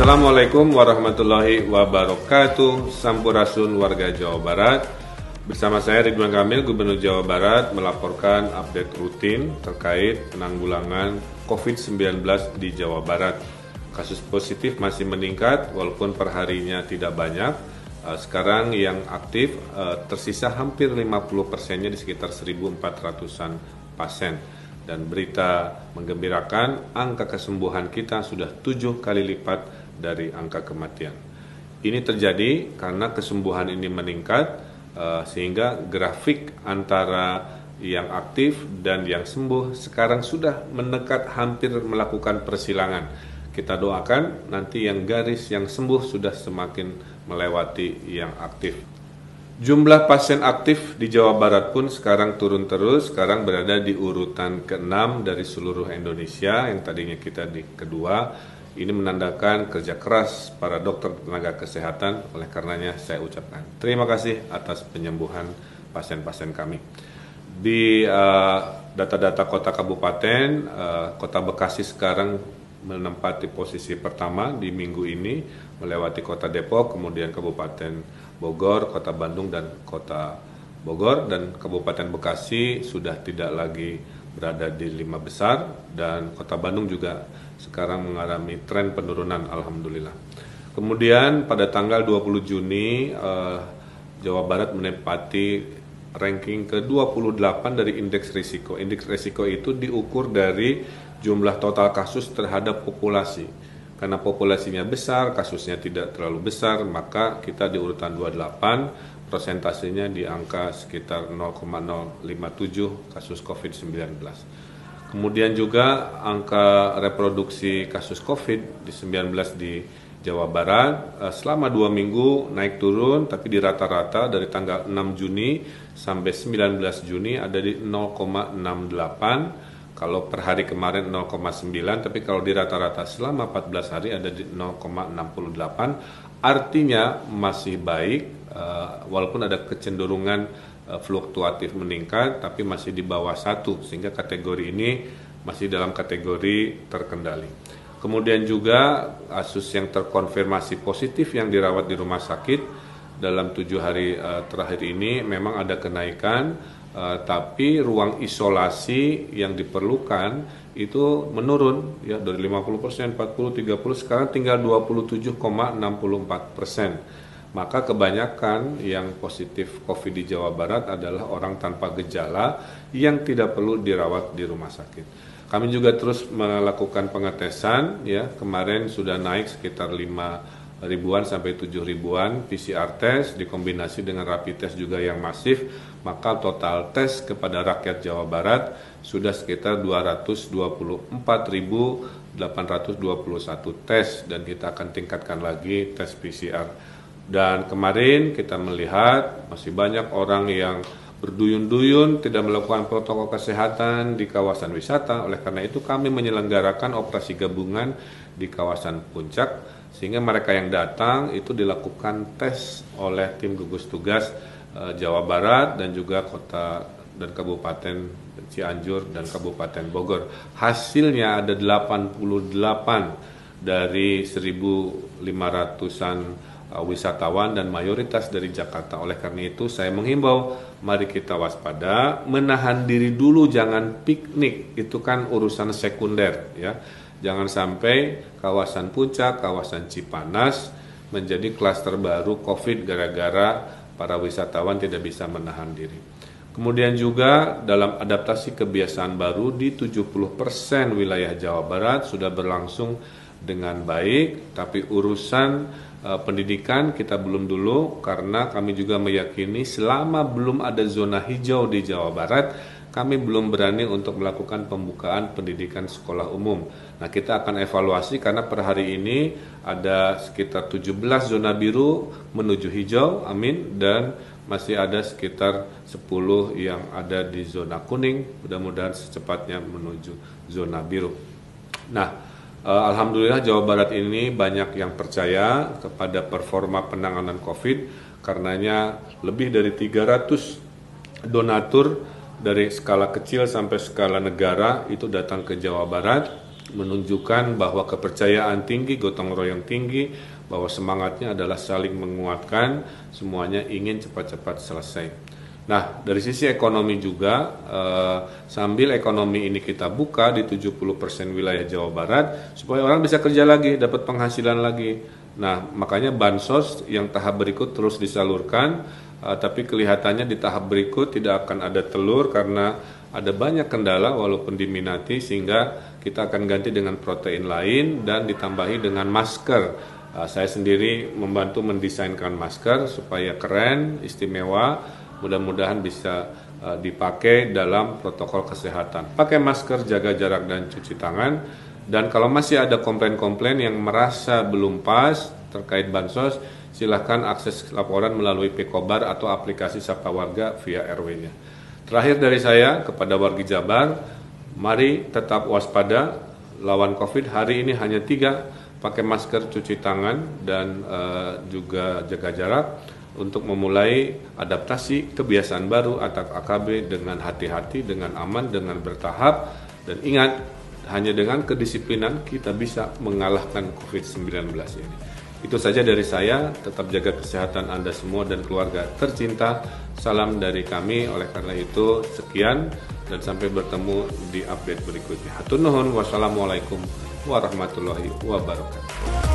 Assalamualaikum warahmatullahi wabarakatuh. Sampurasun warga Jawa Barat. Bersama saya Ridwan Kamil, Gubernur Jawa Barat, melaporkan update rutin terkait penanggulangan COVID-19 di Jawa Barat. Kasus positif masih meningkat walaupun perharinya tidak banyak. Sekarang yang aktif tersisa hampir 50%-nya di sekitar 1.400-an pasien. Dan berita menggembirakan, angka kesembuhan kita sudah 7 kali lipat dari angka kematian. Ini terjadi karena kesembuhan ini meningkat, sehingga grafik antara yang aktif dan yang sembuh sekarang sudah mendekat, hampir melakukan persilangan. Kita doakan nanti yang garis yang sembuh sudah semakin melewati yang aktif. Jumlah pasien aktif di Jawa Barat pun sekarang turun terus, sekarang berada di urutan ke-6 dari seluruh Indonesia, yang tadinya kita di kedua. Ini menandakan kerja keras para dokter tenaga kesehatan, oleh karenanya saya ucapkan terima kasih atas penyembuhan pasien-pasien kami. Di data-data kota kabupaten, kota Bekasi sekarang menempati posisi pertama di minggu ini, melewati kota Depok, kemudian Kabupaten Bogor, kota Bandung, dan kota Bogor. Dan Kabupaten Bekasi sudah tidak lagi berada di 5 besar, dan kota Bandung juga sekarang mengalami tren penurunan, alhamdulillah. Kemudian pada tanggal 20 Juni Jawa Barat menempati ranking ke-28 dari indeks risiko. Indeks risiko itu diukur dari jumlah total kasus terhadap populasi. Karena populasinya besar, kasusnya tidak terlalu besar, maka kita di urutan 28, persentasenya di angka sekitar 0,057 kasus COVID-19. Kemudian juga angka reproduksi kasus COVID-19 di Jawa Barat selama 2 minggu naik turun, tapi di rata-rata dari tanggal 6 Juni sampai 19 Juni ada di 0,68. Kalau per hari kemarin 0,9, tapi kalau di rata-rata selama 14 hari ada di 0,68. Artinya masih baik, walaupun ada kecenderungan fluktuatif meningkat, tapi masih di bawah 1, sehingga kategori ini masih dalam kategori terkendali. Kemudian juga kasus yang terkonfirmasi positif yang dirawat di rumah sakit dalam 7 hari terakhir ini memang ada kenaikan, tapi ruang isolasi yang diperlukan itu menurun ya, dari 50%, 40%, 30%, sekarang tinggal 27,64%. Maka kebanyakan yang positif COVID di Jawa Barat adalah orang tanpa gejala yang tidak perlu dirawat di rumah sakit. Kami juga terus melakukan pengetesan ya, kemarin sudah naik sekitar 5 ribuan sampai 7 ribuan PCR test dikombinasi dengan rapid test juga yang masif, maka total tes kepada rakyat Jawa Barat sudah sekitar 224.821 tes, dan kita akan tingkatkan lagi tes PCR. Dan kemarin kita melihat masih banyak orang yang berduyun-duyun tidak melakukan protokol kesehatan di kawasan wisata. Oleh karena itu kami menyelenggarakan operasi gabungan di kawasan Puncak, sehingga mereka yang datang itu dilakukan tes oleh tim gugus tugas Jawa Barat dan juga kota dan Kabupaten Cianjur dan Kabupaten Bogor. Hasilnya ada 88 dari 1.500-an wisatawan dan mayoritas dari Jakarta. Oleh karena itu saya menghimbau, mari kita waspada, menahan diri dulu, jangan piknik, itu kan urusan sekunder ya. Jangan sampai kawasan Puncak, kawasan Cipanas menjadi klaster baru COVID gara-gara para wisatawan tidak bisa menahan diri. Kemudian juga dalam adaptasi kebiasaan baru di 70% wilayah Jawa Barat sudah berlangsung dengan baik, tapi urusan pendidikan kita belum dulu, karena kami juga meyakini selama belum ada zona hijau di Jawa Barat, kami belum berani untuk melakukan pembukaan pendidikan sekolah umum. Nah, kita akan evaluasi karena per hari ini ada sekitar 17 zona biru menuju hijau, amin, dan masih ada sekitar 10 yang ada di zona kuning, mudah-mudahan secepatnya menuju zona biru. Nah, alhamdulillah Jawa Barat ini banyak yang percaya kepada performa penanganan COVID, karenanya lebih dari 300 donatur dari skala kecil sampai skala negara itu datang ke Jawa Barat menunjukkan bahwa kepercayaan tinggi, gotong royong tinggi, bahwa semangatnya adalah saling menguatkan, semuanya ingin cepat-cepat selesai. Nah, dari sisi ekonomi juga, sambil ekonomi ini kita buka di 70% wilayah Jawa Barat, supaya orang bisa kerja lagi, dapat penghasilan lagi. Nah, makanya bansos yang tahap berikut terus disalurkan, tapi kelihatannya di tahap berikut tidak akan ada telur karena ada banyak kendala walaupun diminati, sehingga kita akan ganti dengan protein lain dan ditambahi dengan masker. Saya sendiri membantu mendesainkan masker supaya keren, istimewa, mudah-mudahan bisa dipakai dalam protokol kesehatan. Pakai masker, jaga jarak dan cuci tangan. Dan kalau masih ada komplain-komplain yang merasa belum pas terkait bansos, silahkan akses laporan melalui Pekobar atau aplikasi Sapa Warga via RW-nya. Terakhir dari saya kepada warga Jabar, mari tetap waspada lawan COVID. Hari ini hanya 3, pakai masker, cuci tangan, dan juga jaga jarak untuk memulai adaptasi kebiasaan baru atau AKB dengan hati-hati, dengan aman, dengan bertahap. Dan ingat, hanya dengan kedisiplinan kita bisa mengalahkan COVID-19 ini. Itu saja dari saya, tetap jaga kesehatan Anda semua dan keluarga tercinta. Salam dari kami, oleh karena itu sekian dan sampai bertemu di update berikutnya. Hatur nuhun, wassalamualaikum warahmatullahi wabarakatuh.